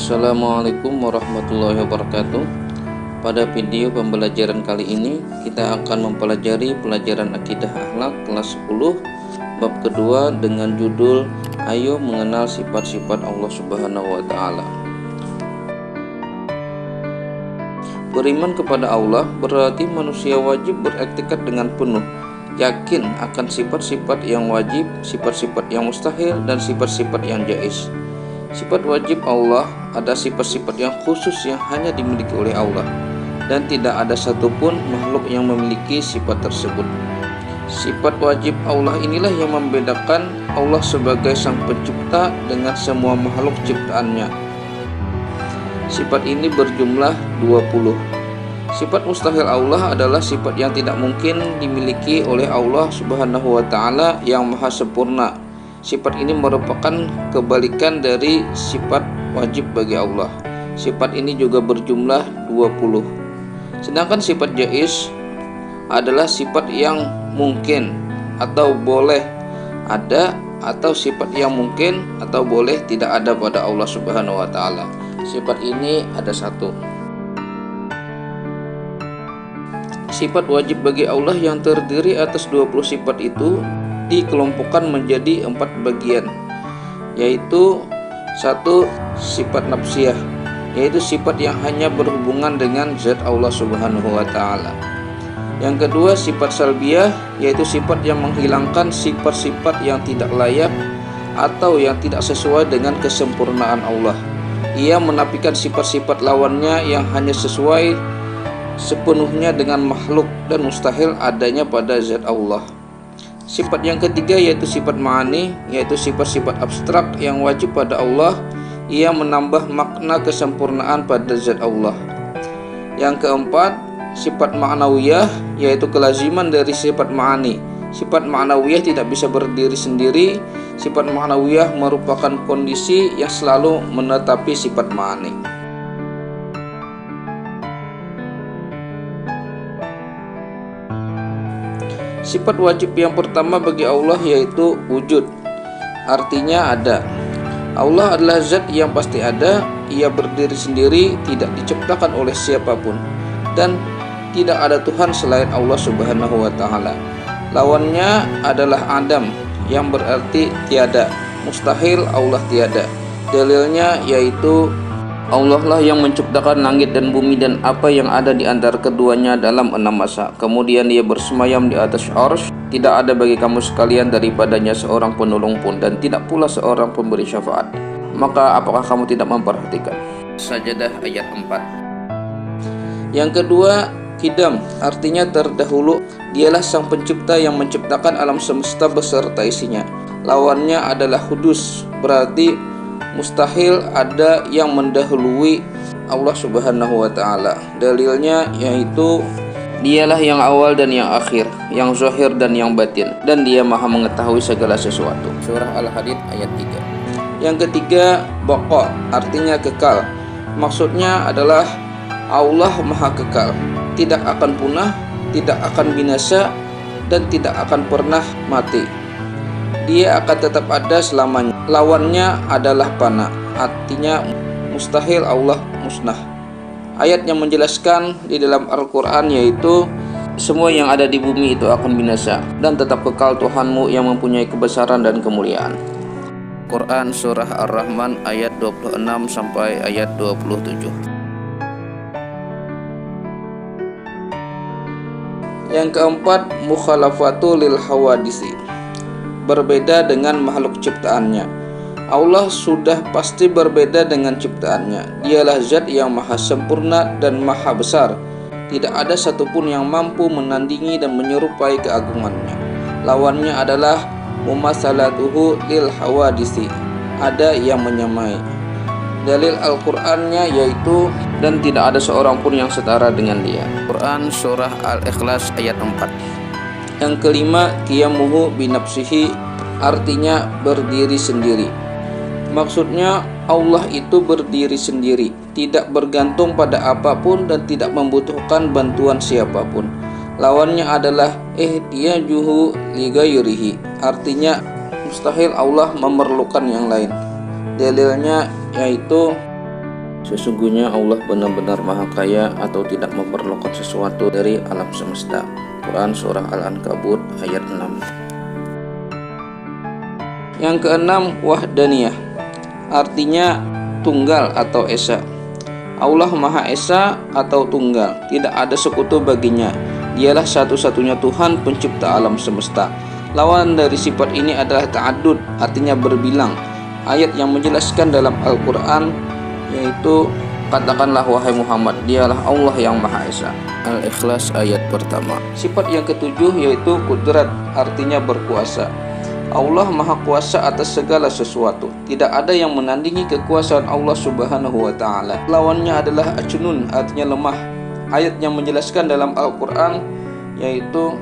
Assalamualaikum warahmatullahi wabarakatuh. Pada video pembelajaran kali ini kita akan mempelajari pelajaran akidah akhlak kelas 10 bab kedua dengan judul Ayo mengenal sifat-sifat Allah Subhanahu wa taala. Beriman kepada Allah berarti manusia wajib beriktikad dengan penuh yakin akan sifat-sifat yang wajib, sifat-sifat yang mustahil, dan sifat-sifat yang jaiz. Sifat wajib Allah ada sifat-sifat yang khusus yang hanya dimiliki oleh Allah, dan tidak ada satupun makhluk yang memiliki sifat tersebut. Sifat wajib Allah inilah yang membedakan Allah sebagai sang pencipta dengan semua makhluk ciptaannya. Sifat ini berjumlah 20. Sifat mustahil Allah adalah sifat yang tidak mungkin dimiliki oleh Allah Subhanahu wa taala yang maha sempurna. Sifat ini merupakan kebalikan dari sifat wajib bagi Allah. Sifat ini juga berjumlah 20. Sedangkan sifat jaiz adalah sifat yang mungkin atau boleh ada, atau sifat yang mungkin atau boleh tidak ada pada Allah Subhanahu wa taala. Sifat ini ada satu. Sifat wajib bagi Allah yang terdiri atas 20 sifat itu dikelompokkan menjadi 4 bagian, yaitu 1. Sifat nafsiyah, yaitu sifat yang hanya berhubungan dengan zat Allah Subhanahu wa taala. Yang kedua, sifat salbiyah, yaitu sifat yang menghilangkan sifat-sifat yang tidak layak atau yang tidak sesuai dengan kesempurnaan Allah. Ia menafikan sifat-sifat lawannya yang hanya sesuai sepenuhnya dengan makhluk dan mustahil adanya pada zat Allah. Sifat yang ketiga yaitu sifat ma'ani, yaitu sifat-sifat abstrak yang wajib pada Allah. Ia menambah makna kesempurnaan pada zat Allah. Yang keempat, sifat ma'nawiyah, yaitu kelaziman dari sifat ma'ani. Sifat ma'nawiyah tidak bisa berdiri sendiri. Sifat ma'nawiyah merupakan kondisi yang selalu menetapi sifat ma'ani. Sifat wajib yang pertama bagi Allah yaitu wujud, artinya ada. Allah adalah zat yang pasti ada. Ia berdiri sendiri, tidak diciptakan oleh siapapun, dan tidak ada Tuhan selain Allah Subhanahu wa taala. Lawannya adalah Adam, yang berarti tiada. Mustahil, Allah tiada. Dalilnya yaitu Allah lah yang menciptakan langit dan bumi dan apa yang ada di antara keduanya dalam 6 masa. Kemudian Dia bersemayam di atas arsy. Tidak ada bagi kamu sekalian daripadanya seorang penolong pun, dan tidak pula seorang pemberi syafaat. Maka apakah kamu tidak memperhatikan? Sajadah ayat 4. Yang kedua, Qidam, artinya terdahulu. Dialah sang pencipta yang menciptakan alam semesta beserta isinya. Lawannya adalah Hudus, berarti mustahil ada yang mendahului Allah Subhanahu wa taala. Dalilnya yaitu Dialah yang awal dan yang akhir, yang zahir dan yang batin, dan Dia maha mengetahui segala sesuatu. Surah Al-Hadid ayat 3. Yang ketiga, baqa, artinya kekal. Maksudnya adalah Allah maha kekal, tidak akan punah, tidak akan binasa, dan tidak akan pernah mati. Dia akan tetap ada selamanya. Lawannya adalah fana, artinya mustahil, Allah musnah. Ayat yang menjelaskan di dalam Al-Quran yaitu semua yang ada di bumi itu akan binasa, dan tetap kekal Tuhanmu yang mempunyai kebesaran dan kemuliaan. Quran Surah Ar-Rahman ayat 26 sampai ayat 27. Yang keempat, mukhalafatu lil hawadisi, berbeda dengan makhluk ciptaannya. Allah sudah pasti berbeda dengan ciptaannya. Dialah zat yang maha sempurna dan maha besar. Tidak ada satupun yang mampu menandingi dan menyerupai keagungannya. Lawannya adalah mumasalatuhu lil hawadisi, ada yang menyamai. Dalil Al-Qur'annya yaitu dan tidak ada seorang pun yang setara dengan Dia. Quran Surah Al-Ikhlas ayat 4. Yang kelima, qiyamuhu binafsihi, artinya berdiri sendiri. Maksudnya Allah itu berdiri sendiri, tidak bergantung pada apapun dan tidak membutuhkan bantuan siapapun. Lawannya adalah ihtiyajuhu li ghairihi, artinya mustahil Allah memerlukan yang lain. Dalilnya yaitu Sesungguhnya Allah benar-benar maha kaya atau tidak memerlukan sesuatu dari alam semesta. Quran Surah Al-Ankabut ayat 6. Yang keenam, wahdaniyah, artinya tunggal atau esa. Allah Maha Esa atau tunggal, tidak ada sekutu baginya. Dialah satu-satunya Tuhan pencipta alam semesta. Lawan dari sifat ini adalah ta'addud, artinya berbilang. Ayat yang menjelaskan dalam Al-Quran yaitu, katakanlah wahai Muhammad, dialah Allah yang Maha Esa. Al-Ikhlas ayat pertama. Sifat yang ketujuh yaitu kudrat, artinya berkuasa. Allah Maha Kuasa atas segala sesuatu. Tidak ada yang menandingi kekuasaan Allah Subhanahu wa Ta'ala. Lawannya adalah ajnun, artinya lemah. Ayat yang menjelaskan dalam Al-Quran yaitu,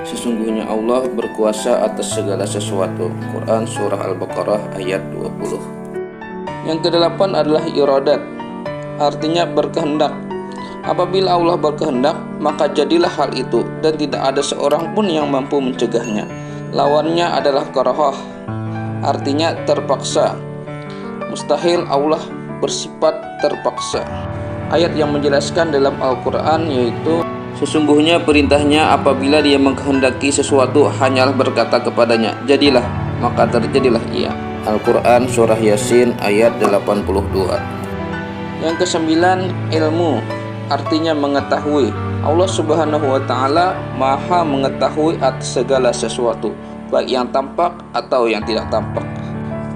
sesungguhnya Allah berkuasa atas segala sesuatu. Quran Surah Al-Baqarah ayat 20. Yang kedelapan adalah iradat, artinya berkehendak. Apabila Allah berkehendak, maka jadilah hal itu, dan tidak ada seorang pun yang mampu mencegahnya. Lawannya adalah karahah, artinya terpaksa. Mustahil Allah bersifat terpaksa. Ayat yang menjelaskan dalam Al-Quran yaitu, sesungguhnya perintahnya apabila dia mengkehendaki sesuatu hanyalah berkata kepadanya, jadilah, maka terjadilah ia. Al-Quran Surah Yasin ayat 82. Yang kesembilan, ilmu, artinya mengetahui. Allah Subhanahu wa Ta'ala Maha mengetahui atas segala sesuatu, baik yang tampak atau yang tidak tampak.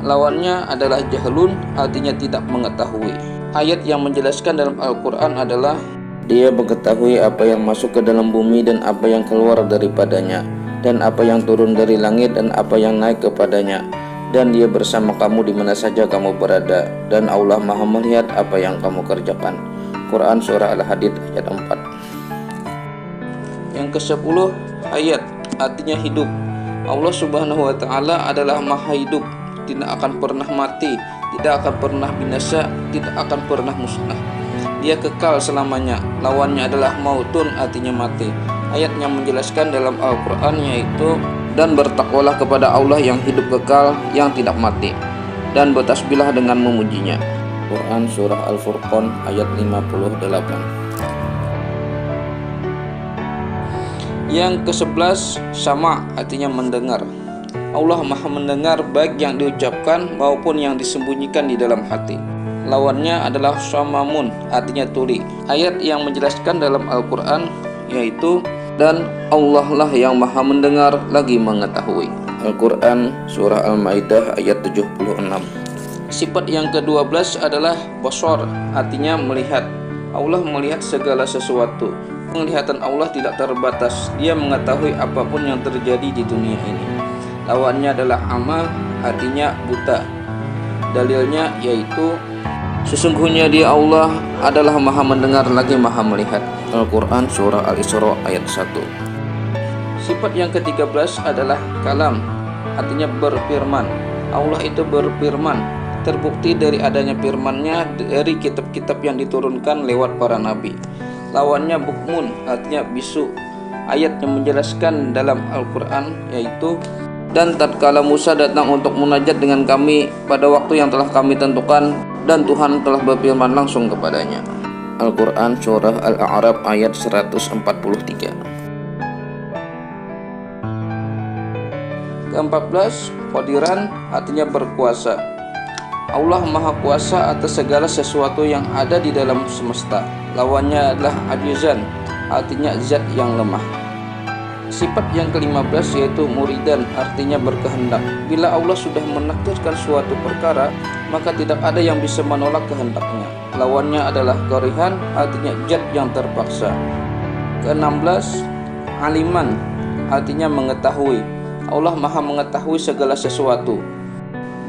Lawannya adalah jahlun, artinya tidak mengetahui. Ayat yang menjelaskan dalam Al-Quran adalah, dia mengetahui apa yang masuk ke dalam bumi dan apa yang keluar daripadanya, dan apa yang turun dari langit dan apa yang naik kepadanya, dan dia bersama kamu di mana saja kamu berada, dan Allah Maha melihat apa yang kamu kerjakan. Quran Surah Al-Hadid ayat 4. Yang ke-10, hayat, artinya hidup. Allah Subhanahu wa Ta'ala adalah Maha hidup, tidak akan pernah mati, tidak akan pernah binasa, tidak akan pernah musnah. Dia kekal selamanya. Lawannya adalah mautun, artinya mati. Ayat yang menjelaskan dalam Al-Quran yaitu, dan bertakwalah kepada Allah yang hidup kekal, yang tidak mati, dan bertasbihlah dengan memujinya. Quran Surah Al-Furqan ayat 58. Yang ke-11, sama, artinya mendengar. Allah Maha mendengar baik yang diucapkan maupun yang disembunyikan di dalam hati. Lawannya adalah samamun, artinya tuli. Ayat yang menjelaskan dalam Al-Quran yaitu, dan Allah lah yang Maha mendengar lagi mengetahui. Al-Quran Surah Al-Maidah ayat 76. Sifat yang ke-12 adalah basar, artinya melihat. Allah melihat segala sesuatu. Penglihatan Allah tidak terbatas. Dia mengetahui apapun yang terjadi di dunia ini. Lawannya adalah ama, artinya buta. Dalilnya yaitu, sesungguhnya dia Allah adalah Maha mendengar lagi Maha melihat. Al-Quran Surah Al-Isra ayat 1. Sifat yang ke-13 adalah kalam, artinya berfirman. Allah itu berfirman. Terbukti dari adanya firman-Nya dari kitab-kitab yang diturunkan lewat para nabi. Lawannya bukmun, artinya bisu. Ayat yang menjelaskan dalam Al-Quran yaitu, dan tatkala Musa datang untuk munajat dengan kami pada waktu yang telah kami tentukan, dan Tuhan telah berfirman langsung kepadanya. Al-Quran Surah Al-A'raf ayat 143. Ke-14, qadiran, artinya berkuasa. Allah Maha Kuasa atas segala sesuatu yang ada di dalam semesta. Lawannya adalah ajizan, artinya zat yang lemah. Sifat yang ke-15 yaitu muridan, artinya berkehendak. Bila Allah sudah menakdirkan suatu perkara, maka tidak ada yang bisa menolak kehendaknya. Lawannya adalah karihan, artinya zat yang terpaksa. Ke-16, aliman, artinya mengetahui. Allah Maha mengetahui segala sesuatu,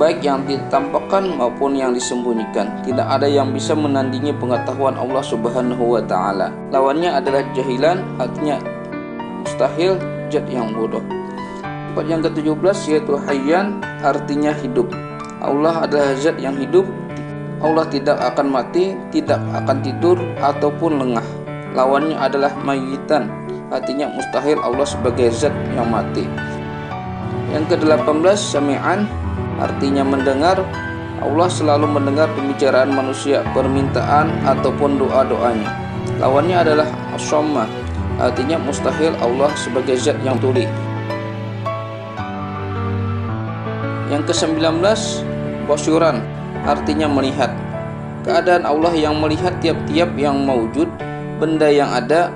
baik yang ditampakkan maupun yang disembunyikan. Tidak ada yang bisa menandingi pengetahuan Allah Subhanahu wa Ta'ala. Lawannya adalah jahilan, artinya mustahil, zat yang bodoh. Sifat yang ke-17 yaitu hayyan, artinya hidup. Allah adalah zat yang hidup. Allah tidak akan mati, tidak akan tidur ataupun lengah. Lawannya adalah mayyitan, artinya mustahil Allah sebagai zat yang mati. Yang ke-18 sami'an, artinya mendengar. Allah selalu mendengar pembicaraan manusia, permintaan ataupun doa-doanya. Lawannya adalah as-shammah, artinya mustahil Allah sebagai zat yang tuli. Yang ke-19, basyuran, artinya melihat. Keadaan Allah yang melihat tiap-tiap yang maujud, benda yang ada.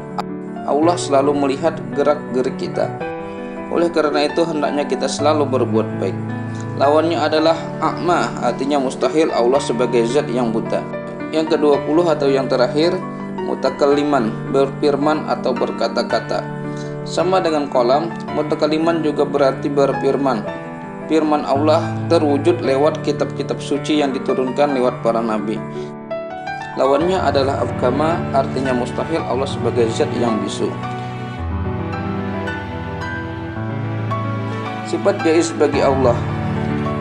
Allah selalu melihat gerak-gerik kita. Oleh karena itu hendaknya kita selalu berbuat baik. Lawannya adalah a'ma, artinya mustahil Allah sebagai zat yang buta. Yang ke-20 atau yang terakhir, mutakalliman, berfirman atau berkata-kata. Sama dengan qalam, mutakalliman juga berarti berfirman. Firman Allah terwujud lewat kitab-kitab suci yang diturunkan lewat para nabi. Lawannya adalah abkama, artinya mustahil Allah sebagai zat yang bisu. Sifat jaiz bagi Allah.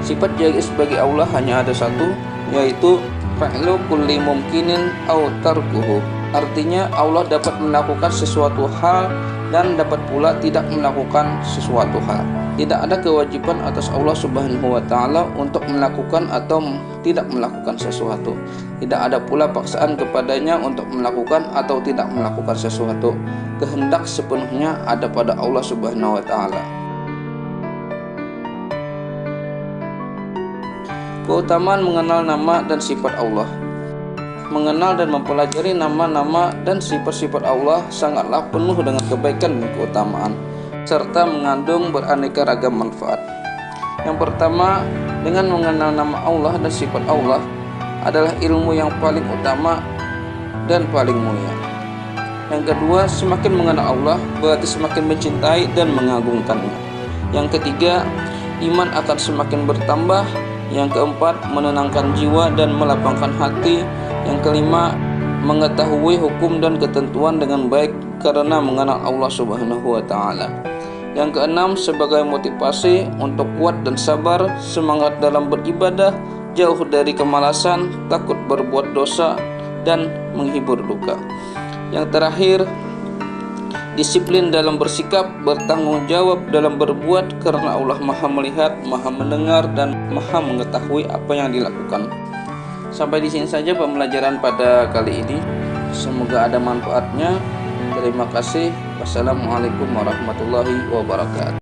Sifat jaiz bagi Allah hanya ada satu, yaitu fa'lu kulli mumkinin aw tarkuhu. Artinya Allah dapat melakukan sesuatu hal dan dapat pula tidak melakukan sesuatu hal. Tidak ada kewajiban atas Allah Subhanahu wa taala untuk melakukan atau tidak melakukan sesuatu. Tidak ada pula paksaan kepadanya untuk melakukan atau tidak melakukan sesuatu. Kehendak sepenuhnya ada pada Allah Subhanahu wa taala. Keutamaan mengenal nama dan sifat Allah. Mengenal dan mempelajari nama-nama dan sifat-sifat Allah sangatlah penuh dengan kebaikan dan keutamaan, serta mengandung beraneka ragam manfaat. Yang pertama, dengan mengenal nama Allah dan sifat Allah adalah ilmu yang paling utama dan paling mulia. Yang kedua, semakin mengenal Allah berarti semakin mencintai dan mengagungkannya. Yang ketiga, iman akan semakin bertambah. Yang keempat, menenangkan jiwa dan melapangkan hati. Yang kelima, mengetahui hukum dan ketentuan dengan baik karena mengenal Allah Subhanahu wa taala. Yang keenam, sebagai motivasi untuk kuat dan sabar, semangat dalam beribadah, jauh dari kemalasan, takut berbuat dosa dan menghibur duka. Yang terakhir, disiplin dalam bersikap, bertanggung jawab dalam berbuat karena Allah Maha melihat, Maha mendengar dan Maha mengetahui apa yang dilakukan. Sampai di sini saja pembelajaran pada kali ini. Semoga ada manfaatnya. Terima kasih. Wassalamualaikum warahmatullahi wabarakatuh.